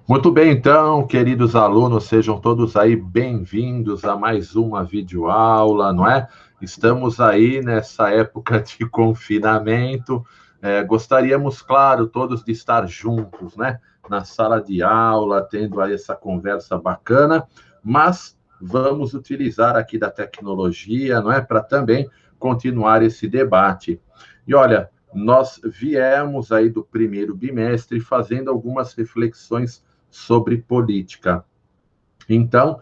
Muito bem, então, queridos alunos, sejam todos aí bem-vindos a mais uma videoaula, não é? Estamos aí nessa época de confinamento, gostaríamos, claro, todos de estar juntos, né? Na sala de aula, tendo aí essa conversa bacana, mas vamos utilizar aqui da tecnologia, não é? Para também continuar esse debate. E olha, nós viemos aí do primeiro bimestre fazendo algumas reflexões sobre política. Então,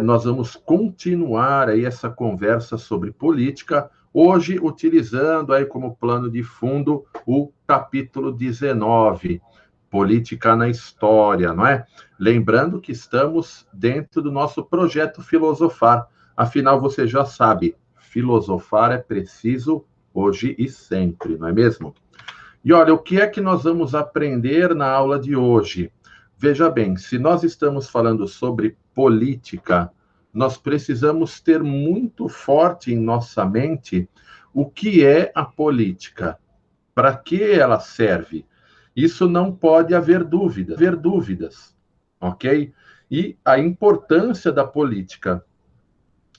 nós vamos continuar aí essa conversa sobre política, hoje utilizando aí como plano de fundo o capítulo 19, Política na História, não é? Lembrando que estamos dentro do nosso projeto Filosofar. Afinal, você já sabe, filosofar é preciso hoje e sempre, não é mesmo? E olha, o que é que nós vamos aprender na aula de hoje? Veja bem, se nós estamos falando sobre política, nós precisamos ter muito forte em nossa mente o que é a política, para que ela serve. Isso não pode haver dúvidas, ok? E a importância da política.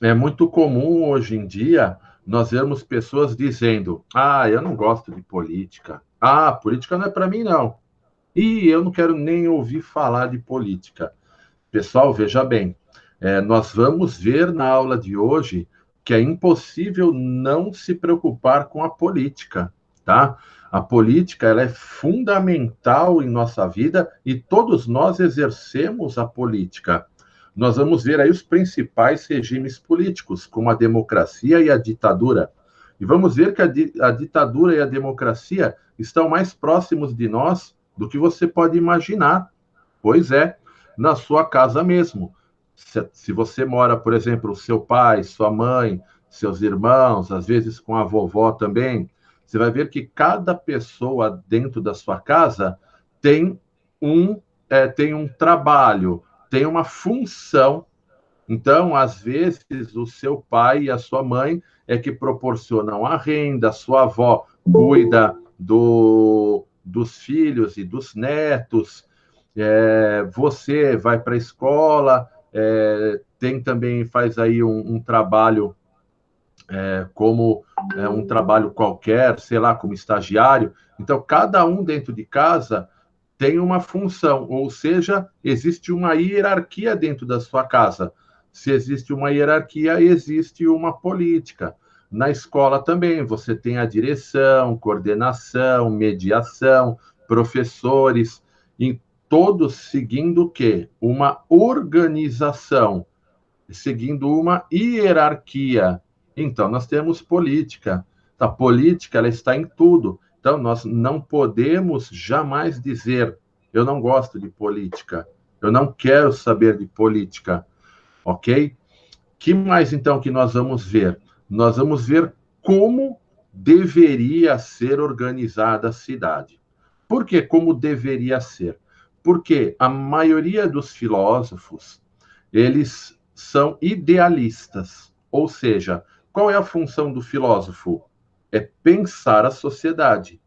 É muito comum hoje em dia nós vermos pessoas dizendo: ah, eu não gosto de política. Ah, política não é para mim, não. E eu não quero nem ouvir falar de política. Pessoal, veja bem, nós vamos ver na aula de hoje que é impossível não se preocupar com a política, tá? A política, ela é fundamental em nossa vida e todos nós exercemos a política. Nós vamos ver aí os principais regimes políticos, como a democracia e a ditadura. E vamos ver que a ditadura e a democracia estão mais próximos de nós do que você pode imaginar. Pois é, na sua casa mesmo. Se você mora, por exemplo, o seu pai, sua mãe, seus irmãos, às vezes com a vovó também, você vai ver que cada pessoa dentro da sua casa tem tem um trabalho, tem uma função. Então, às vezes, o seu pai e a sua mãe é que proporcionam a renda, a sua avó cuida dos filhos e dos netos, você vai para a escola, tem também, faz aí um trabalho como um trabalho qualquer, sei lá, como estagiário. Então, cada um dentro de casa tem uma função, ou seja, existe uma hierarquia dentro da sua casa. Se existe uma hierarquia, existe uma política. Na escola também, você tem a direção, coordenação, mediação, professores, e todos seguindo o quê? Uma organização, seguindo uma hierarquia. Então, nós temos política. A política, ela está em tudo. Então, nós não podemos jamais dizer: eu não gosto de política, eu não quero saber de política, ok? Que mais, então, que nós vamos ver? Nós vamos ver como deveria ser organizada a cidade. Por que como deveria ser? Porque a maioria dos filósofos, eles são idealistas, ou seja, qual é a função do filósofo? É pensar a sociedade.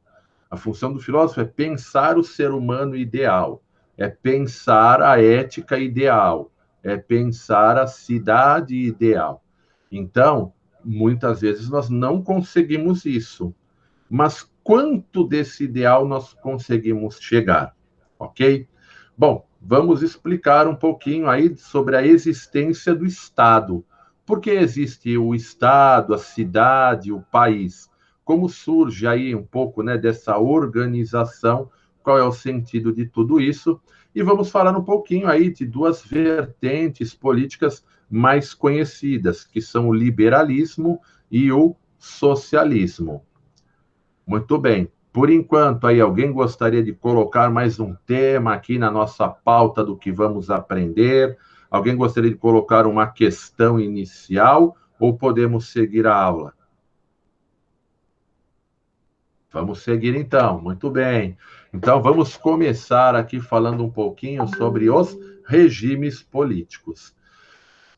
A função do filósofo é pensar o ser humano ideal, é pensar a ética ideal, é pensar a cidade ideal. Então, muitas vezes nós não conseguimos isso. Mas quanto desse ideal nós conseguimos chegar? Ok? Bom, vamos explicar um pouquinho aí sobre a existência do Estado. Por que existe o Estado, a cidade, o país? Como surge aí um pouco, né, dessa organização? Qual é o sentido de tudo isso? E vamos falar um pouquinho aí de duas vertentes políticas mais conhecidas, que são o liberalismo e o socialismo. Muito bem. Por enquanto, aí, alguém gostaria de colocar mais um tema aqui na nossa pauta do que vamos aprender? Alguém gostaria de colocar uma questão inicial ou podemos seguir a aula? Vamos seguir então, muito bem. Então, vamos começar aqui falando um pouquinho sobre os regimes políticos.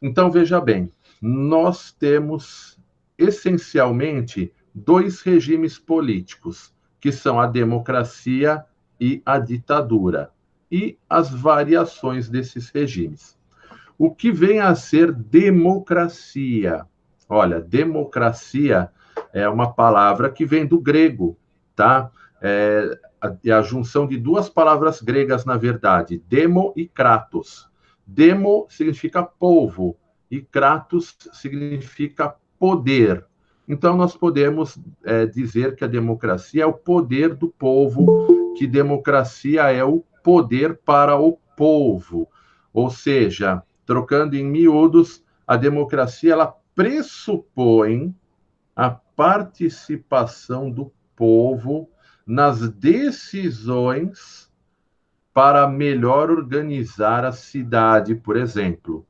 Então, veja bem, nós temos essencialmente dois regimes políticos, que são a democracia e a ditadura, e as variações desses regimes. O que vem a ser democracia? Olha, democracia é uma palavra que vem do grego, tá? É a junção de duas palavras gregas, na verdade, demo e kratos. Demo significa povo e kratos significa poder. Então, nós podemos dizer que a democracia é o poder do povo, que democracia é o poder para o povo. Ou seja, trocando em miúdos, a democracia ela pressupõe a participação do povo nas decisões para melhor organizar a cidade, por exemplo.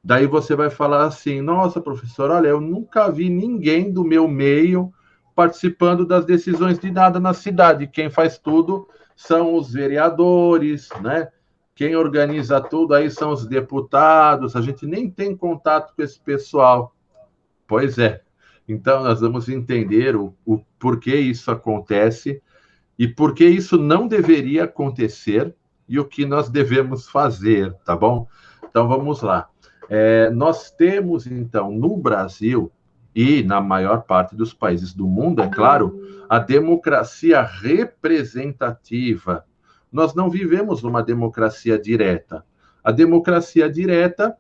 Daí você vai falar assim: nossa, professor, olha, eu nunca vi ninguém do meu meio participando das decisões de nada na cidade. Quem faz tudo são os vereadores, né? Quem organiza tudo aí são os deputados. A gente nem tem contato com esse pessoal. Pois é. Então, nós vamos entender o porquê isso acontece e por que isso não deveria acontecer e o que nós devemos fazer, tá bom? Então, vamos lá. Nós temos, então, no Brasil e na maior parte dos países do mundo, é claro, a democracia representativa. Nós não vivemos numa democracia direta. A democracia direta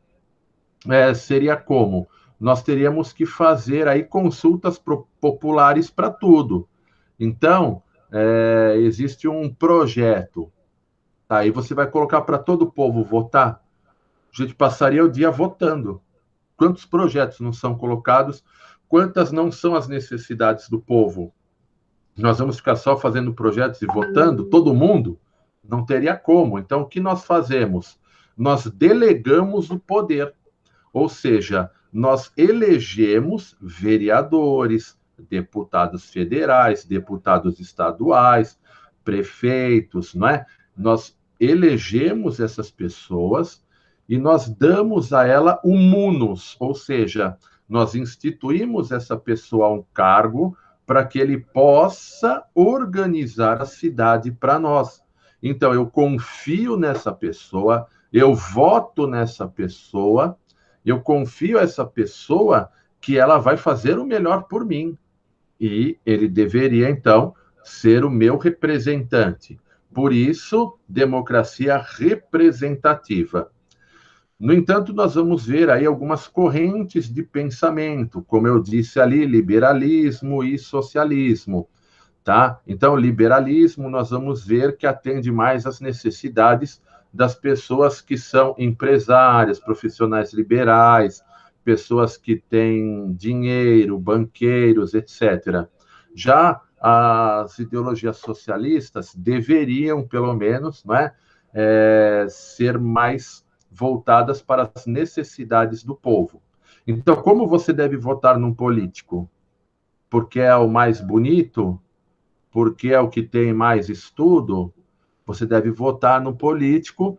seria como? Nós teríamos que fazer aí consultas populares para tudo. Então, existe um projeto, tá? Aí você vai colocar para todo o povo votar. A gente passaria o dia votando. Quantos projetos não são colocados? Quantas não são as necessidades do povo? Nós vamos ficar só fazendo projetos e votando? Todo mundo? Não teria como. Então, o que nós fazemos? Nós delegamos o poder. Ou seja, nós elegemos vereadores, deputados federais, deputados estaduais, prefeitos, não é? Nós elegemos essas pessoas e nós damos a ela um munus, ou seja, nós instituímos essa pessoa a um cargo para que ele possa organizar a cidade para nós. Então, eu confio nessa pessoa, eu voto nessa pessoa, eu confio essa pessoa que ela vai fazer o melhor por mim. E ele deveria, então, ser o meu representante. Por isso, democracia representativa. No entanto, nós vamos ver aí algumas correntes de pensamento, como eu disse ali, liberalismo e socialismo, tá? Então, liberalismo, nós vamos ver que atende mais às necessidades das pessoas que são empresárias, profissionais liberais, pessoas que têm dinheiro, banqueiros, etc. Já as ideologias socialistas deveriam, pelo menos, não é, ser mais voltadas para as necessidades do povo. Então, como você deve votar num político? Porque é o mais bonito? Porque é o que tem mais estudo? Você deve votar no político,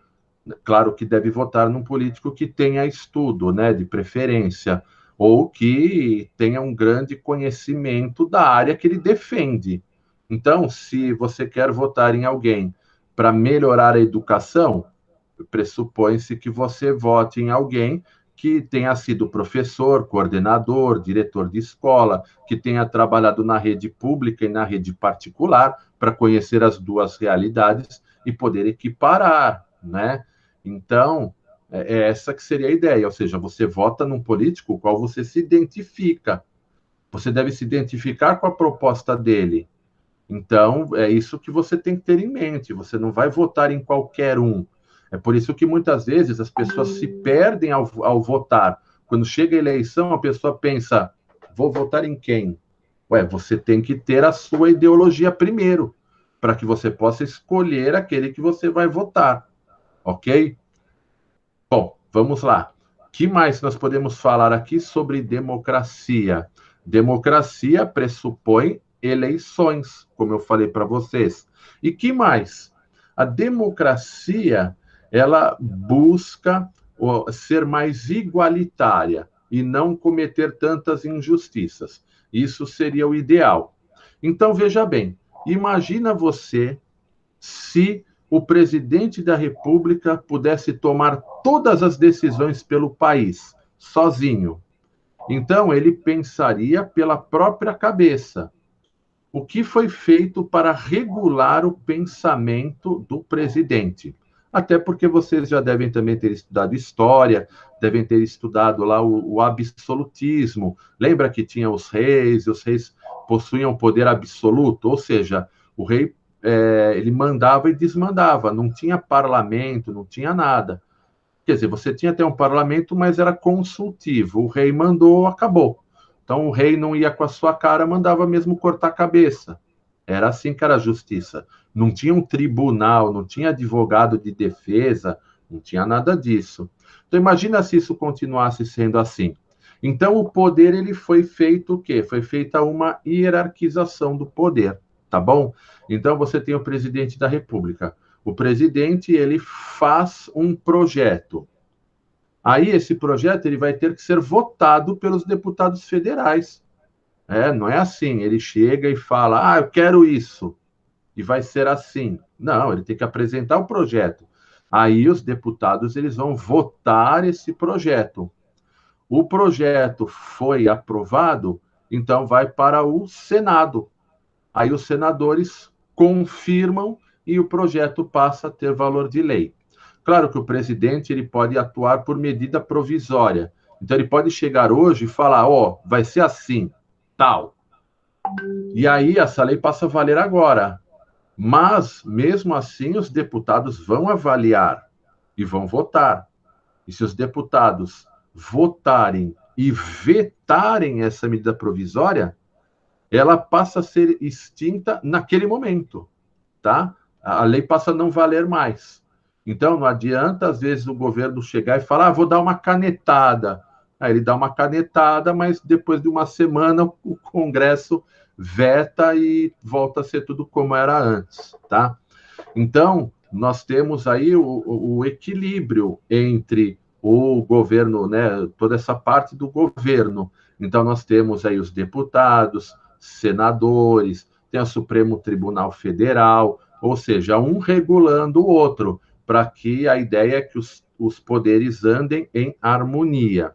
claro que deve votar num político que tenha estudo, né, de preferência, ou que tenha um grande conhecimento da área que ele defende. Então, se você quer votar em alguém para melhorar a educação, pressupõe-se que você vote em alguém que tenha sido professor, coordenador, diretor de escola, que tenha trabalhado na rede pública e na rede particular, para conhecer as duas realidades e poder equiparar, né? Então, é essa que seria a ideia, ou seja, você vota num político com o qual você se identifica. Você deve se identificar com a proposta dele. Então, é isso que você tem que ter em mente. Você não vai votar em qualquer um. É por isso que muitas vezes as pessoas se perdem ao votar. Quando chega a eleição, a pessoa pensa: vou votar em quem? Ué, você tem que ter a sua ideologia primeiro, para que você possa escolher aquele que você vai votar. Ok? Bom, vamos lá. O que mais nós podemos falar aqui sobre democracia? Democracia pressupõe eleições, como eu falei para vocês. E que mais? A democracia, ela busca ser mais igualitária e não cometer tantas injustiças. Isso seria o ideal. Então, veja bem, imagina você se o presidente da República pudesse tomar todas as decisões pelo país, sozinho. Então, ele pensaria pela própria cabeça. O que foi feito para regular o pensamento do presidente? Até porque vocês já devem também ter estudado história, devem ter estudado lá o absolutismo. Lembra que tinha os reis, e os reis possuíam poder absoluto, ou seja, o rei ele mandava e desmandava, não tinha parlamento, não tinha nada. Quer dizer, você tinha até um parlamento, mas era consultivo. O rei mandou, acabou. Então o rei não ia com a sua cara, mandava mesmo cortar a cabeça. Era assim que era a justiça. Não tinha um tribunal, não tinha advogado de defesa, não tinha nada disso. Então imagina se isso continuasse sendo assim. Então o poder ele foi feito o quê? Foi feita uma hierarquização do poder, tá bom? Então você tem o presidente da República. O presidente ele faz um projeto. Aí esse projeto ele vai ter que ser votado pelos deputados federais. Não é assim. Ele chega e fala: "Ah, eu quero isso" e vai ser assim. Não, ele tem que apresentar o projeto. Aí os deputados eles vão votar esse projeto. O projeto foi aprovado, então vai para o Senado. Aí os senadores confirmam e o projeto passa a ter valor de lei. Claro que o presidente ele pode atuar por medida provisória. Então ele pode chegar hoje e falar: "Ó, vai ser assim, tal". E aí essa lei passa a valer agora. Mas mesmo assim os deputados vão avaliar e vão votar. E se os deputados votarem e vetarem essa medida provisória, ela passa a ser extinta naquele momento, tá? A lei passa a não valer mais. Então, não adianta, às vezes, o governo chegar e falar: vou dar uma canetada. Aí ele dá uma canetada, mas depois de uma semana o Congresso veta e volta a ser tudo como era antes, tá? Então, nós temos aí o equilíbrio entre o governo, né, toda essa parte do governo. Então, nós temos aí os deputados, senadores, tem o Supremo Tribunal Federal, ou seja, um regulando o outro, para que a ideia é que os poderes andem em harmonia.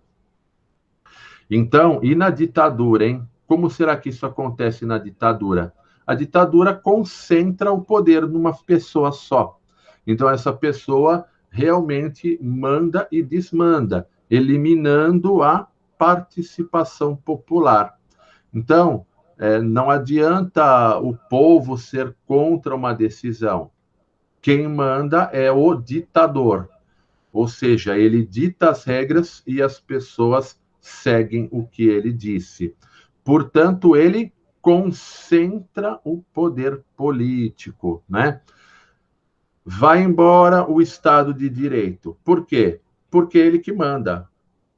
Então, e na ditadura, hein? Como será que isso acontece na ditadura? A ditadura concentra o poder numa pessoa só. Então, essa pessoa realmente manda e desmanda, eliminando a participação popular. Então, não adianta o povo ser contra uma decisão. Quem manda é o ditador, ou seja, ele dita as regras e as pessoas seguem o que ele disse. Portanto, ele concentra o poder político, né? Vai embora o Estado de Direito. Por quê? Porque é ele que manda,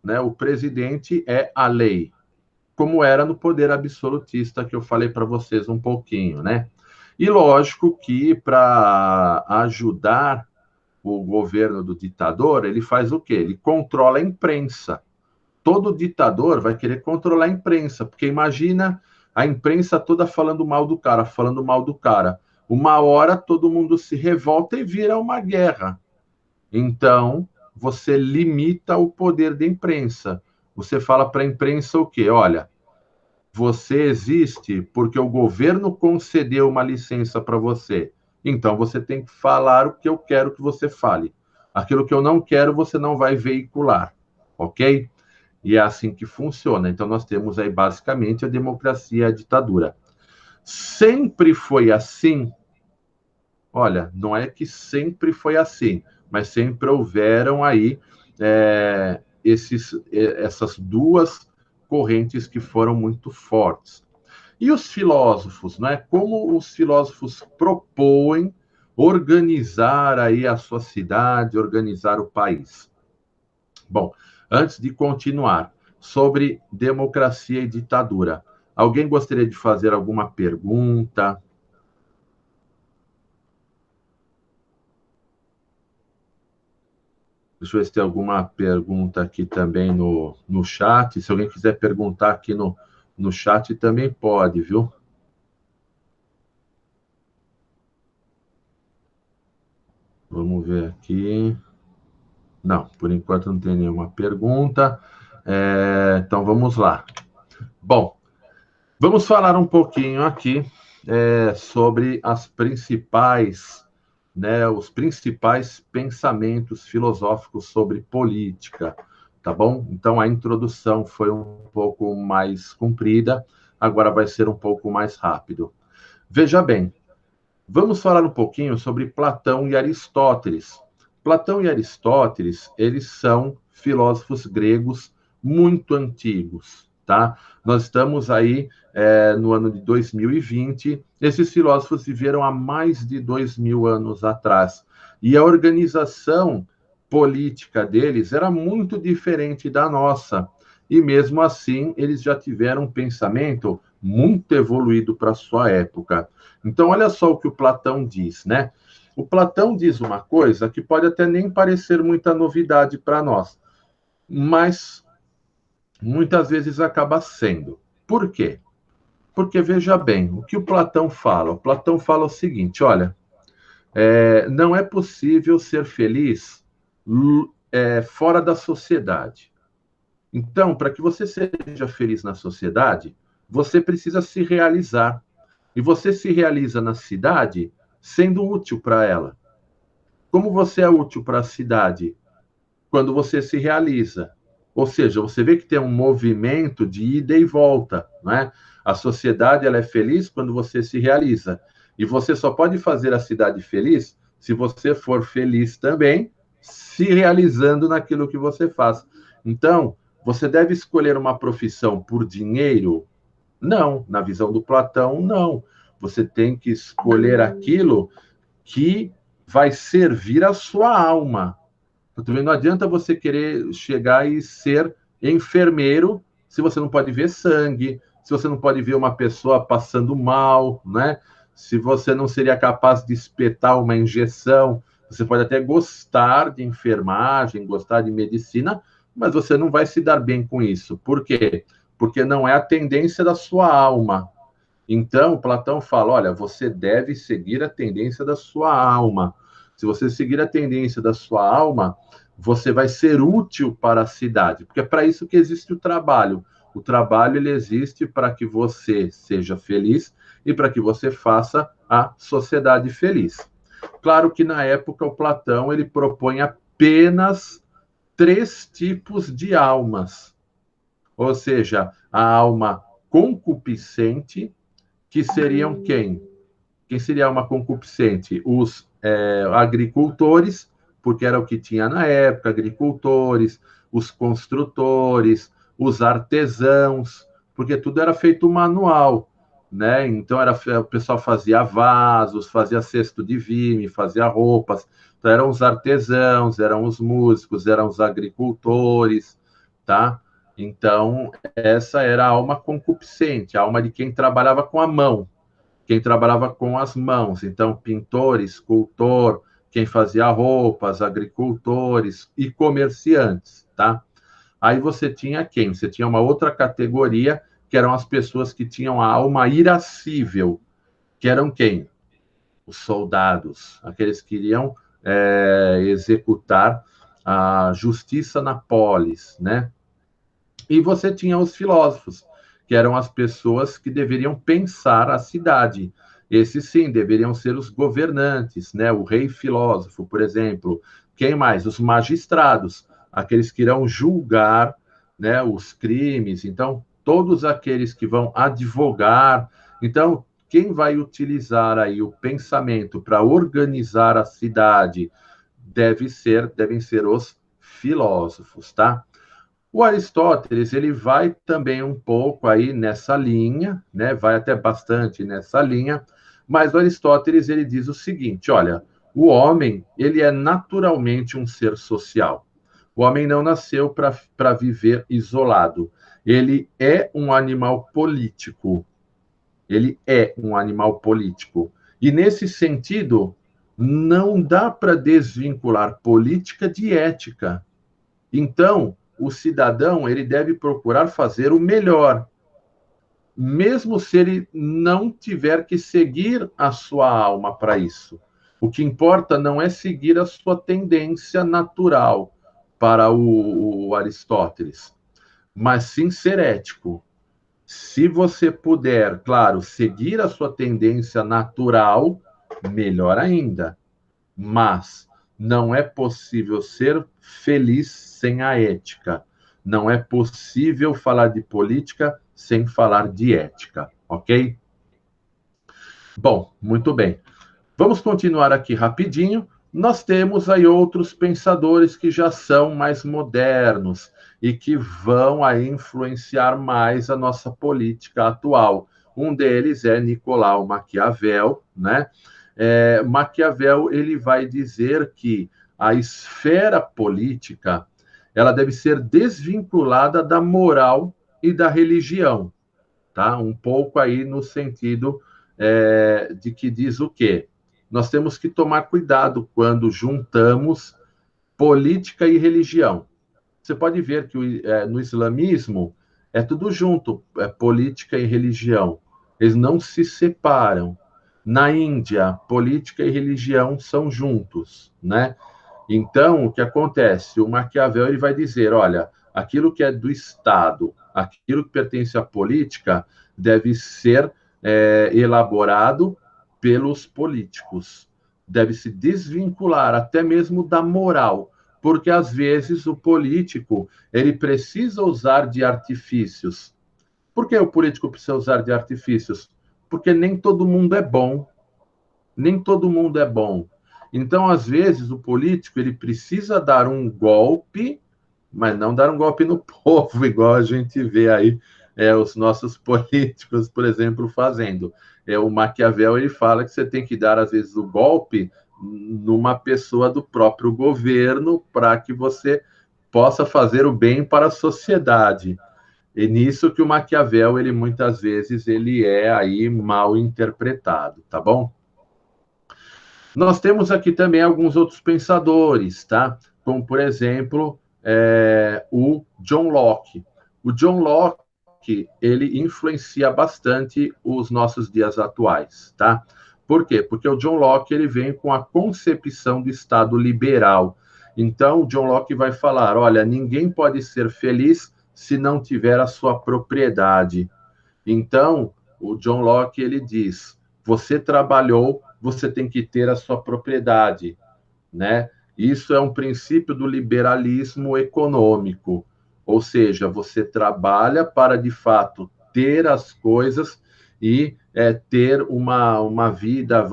né? O presidente é a lei, como era no poder absolutista que eu falei para vocês um pouquinho, né? E lógico que para ajudar o governo do ditador, ele faz o quê? Ele controla a imprensa. Todo ditador vai querer controlar a imprensa, porque imagina a imprensa toda falando mal do cara, falando mal do cara. Uma hora todo mundo se revolta e vira uma guerra. Então, você limita o poder da imprensa. Você fala para a imprensa o quê? Olha, você existe porque o governo concedeu uma licença para você. Então, você tem que falar o que eu quero que você fale. Aquilo que eu não quero, você não vai veicular. Ok? E é assim que funciona. Então, nós temos aí basicamente a democracia e a ditadura. Sempre foi assim? Olha, não é que sempre foi assim, mas sempre houveram aí essas duas correntes que foram muito fortes. E os filósofos, né? Como os filósofos propõem organizar aí a sua cidade, organizar o país? Bom, antes de continuar sobre democracia e ditadura, alguém gostaria de fazer alguma pergunta? Deixa eu ver se tem alguma pergunta aqui também no chat. Se alguém quiser perguntar aqui no chat, também pode, viu? Vamos ver aqui. Não, por enquanto não tem nenhuma pergunta. Então vamos lá. Bom, vamos falar um pouquinho aqui sobre as principais, né, os principais pensamentos filosóficos sobre política, tá bom? Então a introdução foi um pouco mais comprida, agora vai ser um pouco mais rápido. Veja bem, vamos falar um pouquinho sobre Platão e Aristóteles. Platão e Aristóteles, eles são filósofos gregos muito antigos, tá? Nós estamos aí no ano de 2020. Esses filósofos viveram há mais de 2.000 anos atrás. E a organização política deles era muito diferente da nossa. E mesmo assim, eles já tiveram um pensamento muito evoluído para a sua época. Então, olha só o que o Platão diz, né? O Platão diz uma coisa que pode até nem parecer muita novidade para nós, mas muitas vezes acaba sendo. Por quê? Porque, veja bem, o que o Platão fala? O Platão fala o seguinte: olha, não é possível ser feliz fora da sociedade. Então, para que você seja feliz na sociedade, você precisa se realizar. E você se realiza na cidade sendo útil para ela. Como você é útil para a cidade? Quando você se realiza. Ou seja, você vê que tem um movimento de ida e volta, né? A sociedade ela é feliz quando você se realiza. E você só pode fazer a cidade feliz se você for feliz também, se realizando naquilo que você faz. Então, você deve escolher uma profissão por dinheiro? Não, na visão do Platão, não. Você tem que escolher aquilo que vai servir a sua alma. Também não adianta você querer chegar e ser enfermeiro se você não pode ver sangue, se você não pode ver uma pessoa passando mal, né? Se você não seria capaz de espetar uma injeção, você pode até gostar de enfermagem, gostar de medicina, mas você não vai se dar bem com isso. Por quê? Porque não é a tendência da sua alma. Então, Platão fala: olha, você deve seguir a tendência da sua alma. Se você seguir a tendência da sua alma, você vai ser útil para a cidade, porque é para isso que existe o trabalho. O trabalho ele existe para que você seja feliz e para que você faça a sociedade feliz. Claro que na época o Platão ele propõe apenas 3 tipos de almas, ou seja, a alma concupiscente, que seriam quem? Quem seria uma concupiscente? Os agricultores, porque era o que tinha na época, agricultores, os construtores, os artesãos, porque tudo era feito manual, né? Então o pessoal fazia vasos, fazia cesto de vime, fazia roupas. Então eram os artesãos, eram os músicos, eram os agricultores, tá? Então essa era a alma concupiscente, a alma de quem trabalhava com a mão, quem trabalhava com as mãos. Então, pintor, escultor, quem fazia roupas, agricultores e comerciantes, tá? Aí você tinha quem? Você tinha uma outra categoria, que eram as pessoas que tinham a alma irascível, que eram quem? Os soldados, aqueles que iriam executar a justiça na polis, né? E você tinha os filósofos, que eram as pessoas que deveriam pensar a cidade. Esses, sim, deveriam ser os governantes, né? O rei filósofo, por exemplo. Quem mais? Os magistrados, aqueles que irão julgar, né, os crimes. Então, todos aqueles que vão advogar. Então, quem vai utilizar aí o pensamento para organizar a cidade devem ser os filósofos, tá? O Aristóteles, ele vai também um pouco aí nessa linha, né? Vai até bastante nessa linha, mas o Aristóteles, ele diz o seguinte: olha, o homem, ele é naturalmente um ser social. O homem não nasceu para viver isolado. Ele é um animal político. Ele é um animal político. E nesse sentido, Não dá para desvincular política de ética. Então, o cidadão ele deve procurar fazer o melhor, mesmo se ele não tiver que seguir a sua alma para isso. O que importa não é seguir a sua tendência natural para o Aristóteles, mas sim ser ético. Se você puder, claro, seguir a sua tendência natural, melhor ainda. Mas não é possível ser feliz sem a ética. Não é possível falar de política sem falar de ética, ok? Bom, muito bem. Vamos continuar aqui rapidinho. Nós temos aí outros pensadores que já são mais modernos e que vão aí influenciar mais a nossa política atual. Um deles é Nicolau Maquiavel, né? Maquiavel ele vai dizer que a esfera política ela deve ser desvinculada da moral e da religião, tá? Um pouco aí no sentido de que diz o quê? Nós temos que tomar cuidado quando juntamos política e religião. Você pode ver que no islamismo é tudo junto, política e religião. Eles não se separam. Na Índia, política e religião são juntos, né? Então, o que acontece? O Maquiavel ele vai dizer, olha, aquilo que é do Estado, aquilo que pertence à política, deve ser elaborado pelos políticos. Deve se desvincular até mesmo da moral, porque às vezes o político ele precisa usar de artifícios. Por que o político precisa usar de artifícios? Porque nem todo mundo é bom, nem todo mundo é bom. Então, às vezes, o político ele precisa dar um golpe, mas não dar um golpe no povo, igual a gente vê aí os nossos políticos, por exemplo, fazendo. O Maquiavel ele fala que você tem que dar, às vezes, o golpe numa pessoa do próprio governo para que você possa fazer o bem para a sociedade. E nisso que o Maquiavel, ele muitas vezes, ele é aí mal interpretado, tá bom? Nós temos aqui também alguns outros pensadores, tá? Como, por exemplo, o John Locke. O John Locke, ele influencia bastante os nossos dias atuais, tá? Por quê? Porque o John Locke, ele vem com a concepção do Estado liberal. Então, o John Locke vai falar, olha, ninguém pode ser feliz se não tiver a sua propriedade. Então, o John Locke ele diz: você trabalhou, você tem que ter a sua propriedade, né? Isso é um princípio do liberalismo econômico, ou seja, você trabalha para de fato ter as coisas e ter uma vida,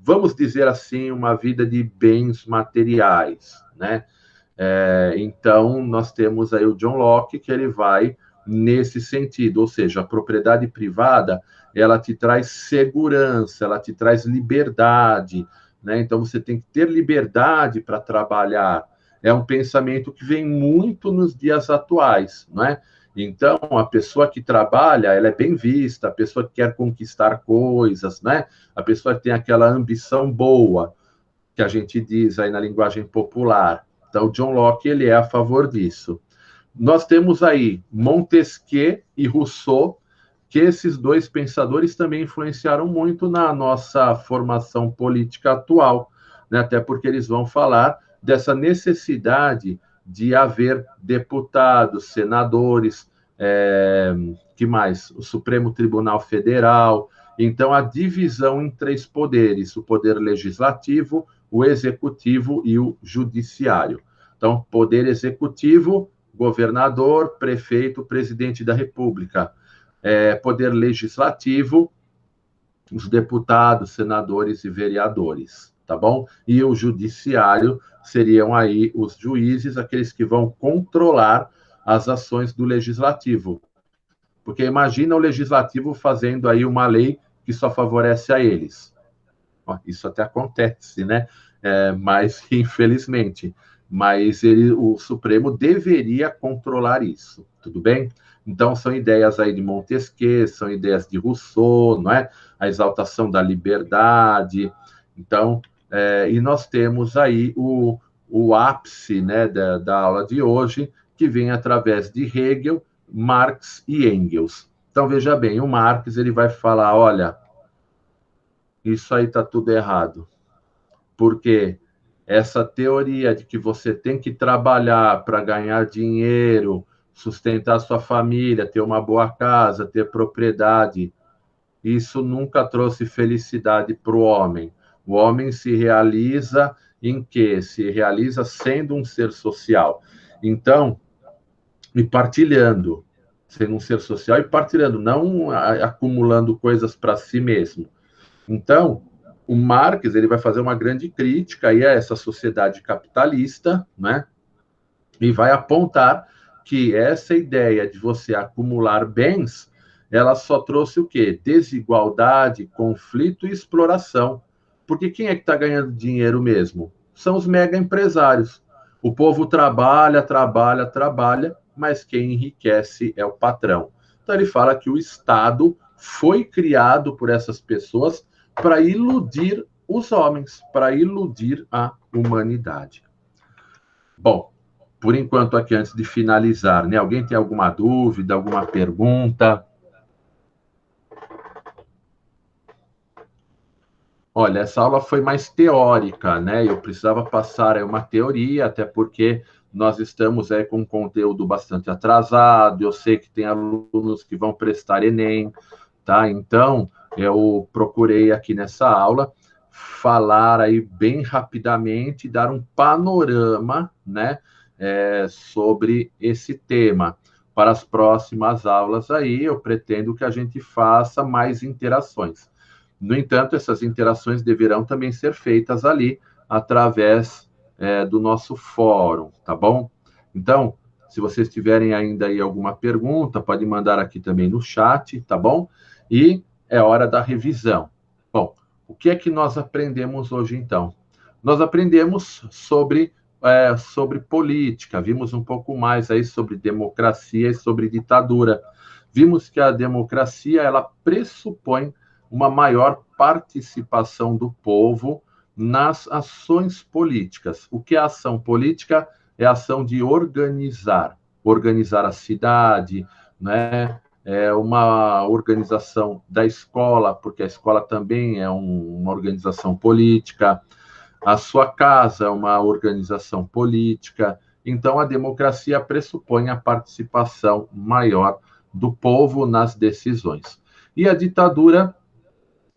vamos dizer assim, uma vida de bens materiais, né? Então, nós temos aí o John Locke, que ele vai nesse sentido, ou seja, a propriedade privada, ela te traz segurança, ela te traz liberdade, né? Então, você tem que ter liberdade para trabalhar. É um pensamento que vem muito nos dias atuais, não é? Então, a pessoa que trabalha, ela é bem vista, a pessoa que quer conquistar coisas, né? A pessoa que tem aquela ambição boa, que a gente diz aí na linguagem popular. Então, John Locke ele é a favor disso. Nós temos aí Montesquieu e Rousseau, que esses dois pensadores também influenciaram muito na nossa formação política atual, né? Até porque eles vão falar dessa necessidade de haver deputados, senadores, que mais? O Supremo Tribunal Federal. Então, a divisão em três poderes: o poder legislativo, o executivo e o judiciário. Então, poder executivo, governador, prefeito, presidente da República. Poder legislativo, os deputados, senadores e vereadores, tá bom? E o judiciário seriam aí os juízes, aqueles que vão controlar as ações do legislativo. Porque imagina o legislativo fazendo aí uma lei que só favorece a eles. Isso até acontece, né? Mas, infelizmente. Mas o Supremo deveria controlar isso, tudo bem? Então, são ideias aí de Montesquieu, são ideias de Rousseau, não é? A exaltação da liberdade. Então, E nós temos aí o ápice, né, da aula de hoje, que vem através de Hegel, Marx e Engels. Então, veja bem, o Marx ele vai falar, olha, isso aí está tudo errado, porque essa teoria de que você tem que trabalhar para ganhar dinheiro, sustentar sua família, ter uma boa casa, ter propriedade, isso nunca trouxe felicidade para o homem. O homem se realiza em quê? Se realiza sendo um ser social. Então, e partilhando, sendo um ser social e partilhando, não acumulando coisas para si mesmo. Então, o Marx ele vai fazer uma grande crítica aí a essa sociedade capitalista, né? E vai apontar que essa ideia de você acumular bens, ela só trouxe o quê? Desigualdade, conflito e exploração. Porque quem é que está ganhando dinheiro mesmo? São os mega empresários. O povo trabalha, trabalha, trabalha, mas quem enriquece é o patrão. Então ele fala que o Estado foi criado por essas pessoas para iludir os homens, para iludir a humanidade. Bom, por enquanto aqui, antes de finalizar, né? Alguém tem alguma dúvida, alguma pergunta? Olha, essa aula foi mais teórica, né? Eu precisava passar uma teoria, até porque nós estamos com um conteúdo bastante atrasado. Eu sei que tem alunos que vão prestar Enem, tá? Então, eu procurei aqui nessa aula falar aí bem rapidamente, dar um panorama, né, sobre esse tema. Para as próximas aulas aí, eu pretendo que a gente faça mais interações. No entanto, essas interações deverão também ser feitas ali através do nosso fórum, tá bom? Então, se vocês tiverem ainda aí alguma pergunta, pode mandar aqui também no chat, tá bom? E é hora da revisão. Bom, o que é que nós aprendemos hoje, então? Nós aprendemos sobre política, vimos um pouco mais aí sobre democracia e sobre ditadura. Vimos que a democracia, ela pressupõe uma maior participação do povo nas ações políticas. O que é ação política? É a ação de organizar a cidade, né? É uma organização da escola, porque a escola também é uma organização política, a sua casa é uma organização política. Então, a democracia pressupõe a participação maior do povo nas decisões. E a ditadura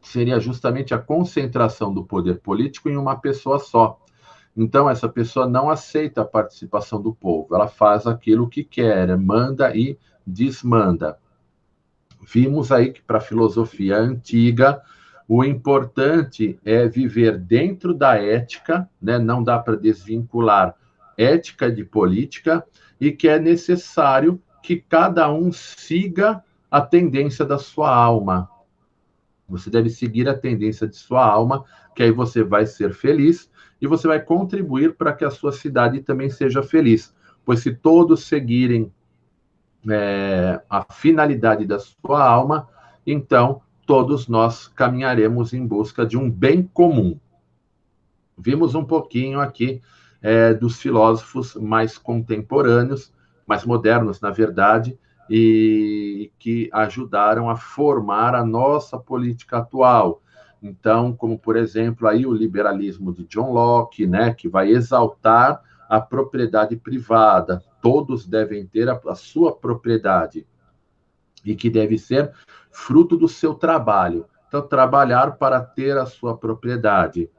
seria justamente a concentração do poder político em uma pessoa só. Então, essa pessoa não aceita a participação do povo, ela faz aquilo que quer, manda e desmanda. Vimos aí que para a filosofia antiga, o importante é viver dentro da ética, né? Não dá para desvincular ética de política, e que é necessário que cada um siga a tendência da sua alma. Você deve seguir a tendência de sua alma, que aí você vai ser feliz e você vai contribuir para que a sua cidade também seja feliz. Pois se todos seguirem a finalidade da sua alma, então todos nós caminharemos em busca de um bem comum. Vimos um pouquinho aqui dos filósofos mais contemporâneos, mais modernos, na verdade, e que ajudaram a formar a nossa política atual. Então, como, por exemplo, aí o liberalismo de John Locke, né, que vai exaltar a propriedade privada. Todos devem ter a sua propriedade e que deve ser fruto do seu trabalho. Então, trabalhar para ter a sua propriedade.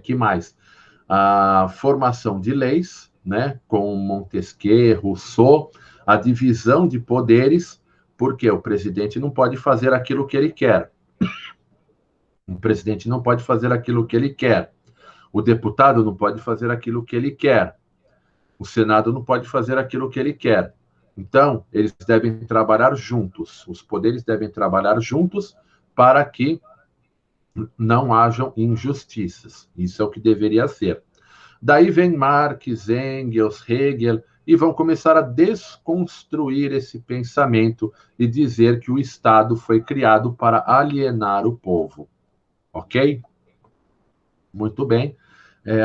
Que mais? A formação de leis, né, com Montesquieu, Rousseau, a divisão de poderes, porque o presidente não pode fazer aquilo que ele quer. O presidente não pode fazer aquilo que ele quer. O deputado não pode fazer aquilo que ele quer. O Senado não pode fazer aquilo que ele quer. Então, eles devem trabalhar juntos. Os poderes devem trabalhar juntos para que não hajam injustiças. Isso é o que deveria ser. Daí vem Marx, Engels, Hegel, e vão começar a desconstruir esse pensamento e dizer que o Estado foi criado para alienar o povo. Ok? Muito bem.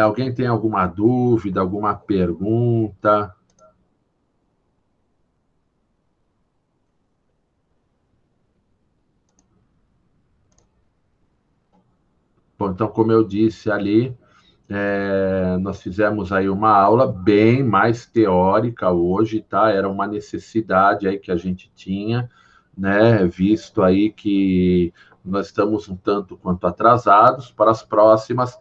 Alguém tem alguma dúvida, alguma pergunta? Bom, então, como eu disse ali, nós fizemos aí uma aula bem mais teórica hoje, tá? Era uma necessidade aí que a gente tinha, né? Visto aí que nós estamos um tanto quanto atrasados. Para as próximas,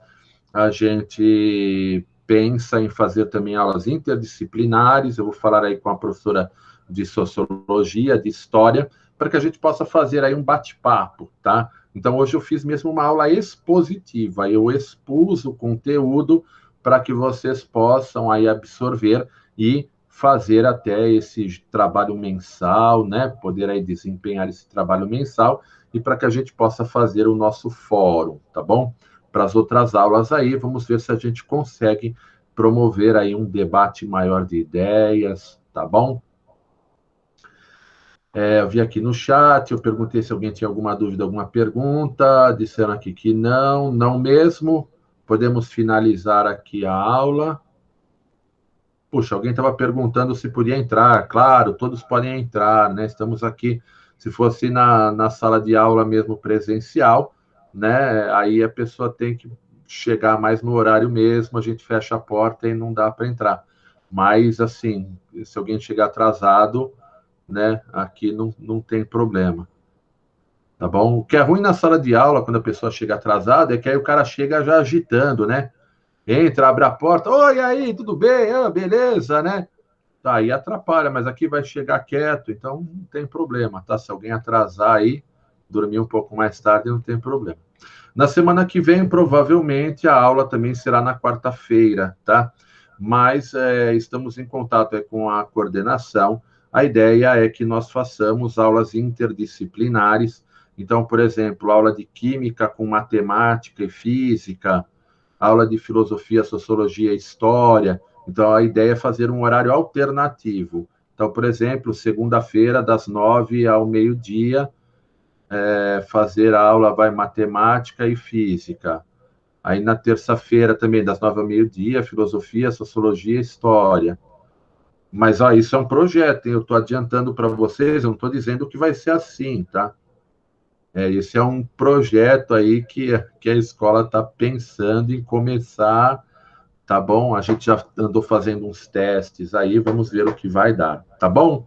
a gente pensa em fazer também aulas interdisciplinares. Eu vou falar aí com a professora de sociologia, de história, para que a gente possa fazer aí um bate-papo, tá? Então, hoje eu fiz mesmo uma aula expositiva, eu expus o conteúdo para que vocês possam aí absorver e fazer até esse trabalho mensal, né? Poder aí desempenhar esse trabalho mensal e para que a gente possa fazer o nosso fórum, tá bom? Para as outras aulas aí, vamos ver se a gente consegue promover aí um debate maior de ideias, tá bom? Eu vi aqui no chat, eu perguntei se alguém tinha alguma dúvida, alguma pergunta, disseram aqui que não, não mesmo. Podemos finalizar aqui a aula. Puxa, alguém estava perguntando se podia entrar. Claro, todos podem entrar, né? Estamos aqui, se fosse na sala de aula mesmo presencial, né? Aí a pessoa tem que chegar mais no horário mesmo, a gente fecha a porta e não dá para entrar. Mas, assim, se alguém chegar atrasado, né? Aqui não tem problema. Tá bom? O que é ruim na sala de aula, quando a pessoa chega atrasada, é que aí o cara chega já agitando, né? Entra, abre a porta, oi, aí, tudo bem? Ah, beleza, né? Tá, aí atrapalha, mas aqui vai chegar quieto, então não tem problema, tá? Se alguém atrasar aí, dormir um pouco mais tarde, não tem problema. Na semana que vem, provavelmente, a aula também será na quarta-feira, tá? Mas estamos em contato com a coordenação. A ideia é que nós façamos aulas interdisciplinares. Então, por exemplo, aula de química com matemática e física, aula de filosofia, sociologia e história. Então, a ideia é fazer um horário alternativo. Então, por exemplo, segunda-feira, das 9 ao meio-dia, fazer a aula vai matemática e física. Aí na terça-feira também, das 9 ao meio-dia, filosofia, sociologia e história. Mas ó, isso é um projeto, hein? Eu estou adiantando para vocês, eu não estou dizendo que vai ser assim, tá? Esse é um projeto aí que a escola está pensando em começar, tá bom? A gente já andou fazendo uns testes aí, vamos ver o que vai dar, tá bom?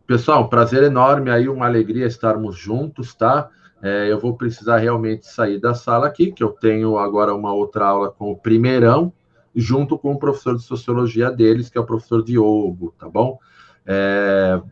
Pessoal, um prazer enorme aí, uma alegria estarmos juntos, tá? Eu vou precisar realmente sair da sala aqui, que eu tenho agora uma outra aula com o primeirão, junto com o professor de sociologia deles, que é o professor Diogo, tá bom?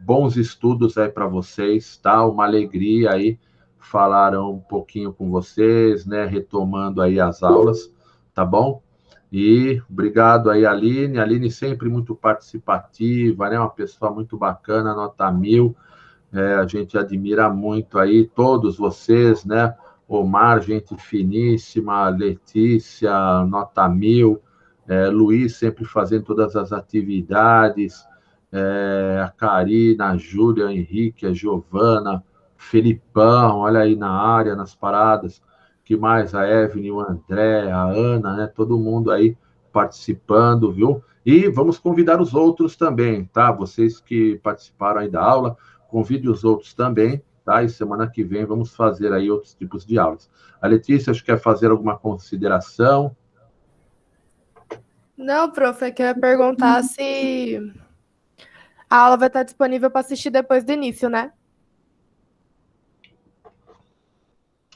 Bons estudos aí para vocês, tá? Uma alegria aí falar um pouquinho com vocês, né? Retomando aí as aulas, tá bom? E obrigado aí, Aline. Aline sempre muito participativa, né? Uma pessoa muito bacana, nota 1000. A gente admira muito aí todos vocês, né? Omar, gente finíssima, Letícia, nota 1000. Luiz sempre fazendo todas as atividades, a Karina, a Júlia, a Henrique, a Giovana, Felipão, olha aí na área, nas paradas, que mais? A Evelyn, o André, a Ana, né? Todo mundo aí participando, viu? E vamos convidar os outros também, tá? Vocês que participaram aí da aula, convide os outros também, tá? E semana que vem vamos fazer aí outros tipos de aulas. A Letícia, acho que quer fazer alguma consideração? Não, prof, é que eu ia perguntar se a aula vai estar disponível para assistir depois do início, né?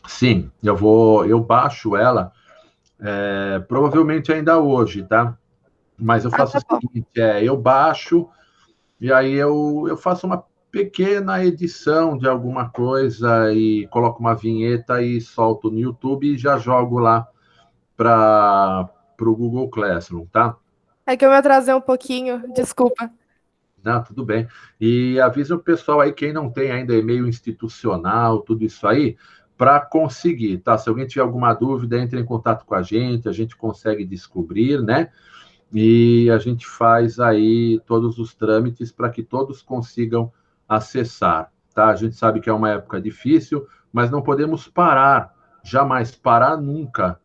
Sim, eu baixo ela, provavelmente ainda hoje, tá? Mas eu Ah, faço tá o bom. seguinte, eu baixo e aí eu faço uma pequena edição de alguma coisa e coloco uma vinheta e solto no YouTube e já jogo lá para o Google Classroom, tá? É que eu me atrasei um pouquinho, desculpa. Não, tudo bem. E avisa o pessoal aí, quem não tem ainda e-mail institucional, tudo isso aí, para conseguir, tá? Se alguém tiver alguma dúvida, entre em contato com a gente consegue descobrir, né? E a gente faz aí todos os trâmites para que todos consigam acessar, tá? A gente sabe que é uma época difícil, mas não podemos parar jamais parar nunca.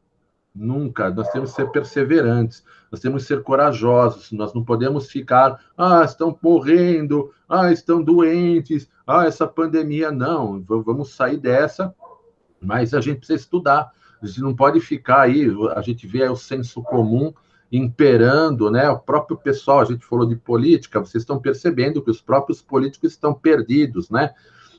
Nunca. Nós temos que ser perseverantes, nós temos que ser corajosos, nós não podemos ficar, estão morrendo, estão doentes, essa pandemia. Não, vamos sair dessa, mas a gente precisa estudar. A gente não pode ficar aí, a gente vê aí o senso comum imperando, né? O próprio pessoal, a gente falou de política, vocês estão percebendo que os próprios políticos estão perdidos, né?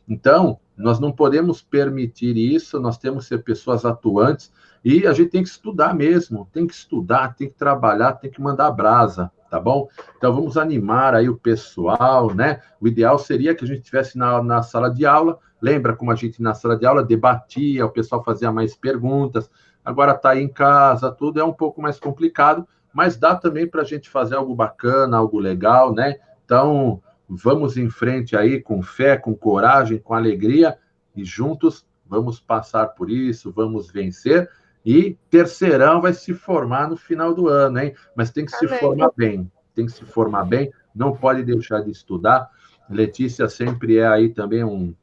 Então, nós não podemos permitir isso, nós temos que ser pessoas atuantes e a gente tem que estudar mesmo, tem que estudar, tem que trabalhar, tem que mandar brasa, tá bom? Então, vamos animar aí o pessoal, né? O ideal seria que a gente estivesse na sala de aula, lembra como a gente na sala de aula debatia, o pessoal fazia mais perguntas, agora está aí em casa, tudo é um pouco mais complicado, mas dá também para a gente fazer algo bacana, algo legal, né? Então, vamos em frente aí com fé, com coragem, com alegria e juntos vamos passar por isso, vamos vencer e terceirão vai se formar no final do ano, hein? Mas tem que se formar bem, tem que se formar bem, não pode deixar de estudar. Letícia sempre é aí também um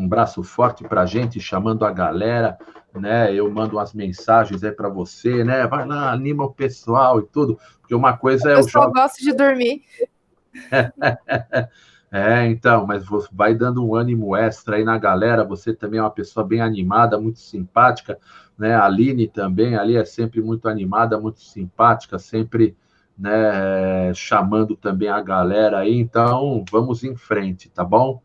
braço forte para a gente, chamando a galera, né? Eu mando umas mensagens aí para você, né? Vai lá, anima o pessoal e tudo, porque uma coisa é o jovem. Eu só gosto de dormir. Então, mas vai dando um ânimo extra aí na galera. Você também é uma pessoa bem animada, muito simpática, né? A Aline também, ali é sempre muito animada, muito simpática, sempre, né, chamando também a galera aí. Então, vamos em frente, tá bom?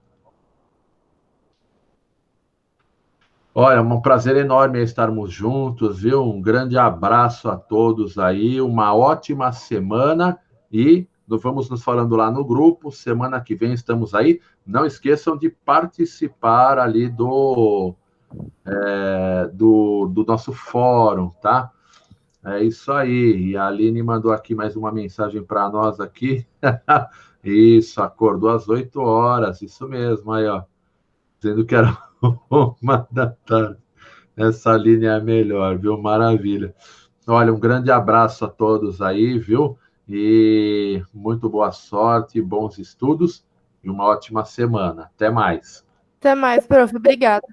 Olha, é um prazer enorme estarmos juntos, viu? Um grande abraço a todos aí, uma ótima semana e vamos nos falando lá no grupo. Semana que vem estamos aí. Não esqueçam de participar ali do nosso fórum, tá? É isso aí. E a Aline mandou aqui mais uma mensagem para nós aqui. Isso, acordou às 8 horas, isso mesmo, aí, ó. Dizendo que era 1 da tarde. Essa linha é a melhor, viu? Maravilha. Olha, um grande abraço a todos aí, viu? E muito boa sorte, bons estudos e uma ótima semana. Até mais. Até mais, prof. Obrigada.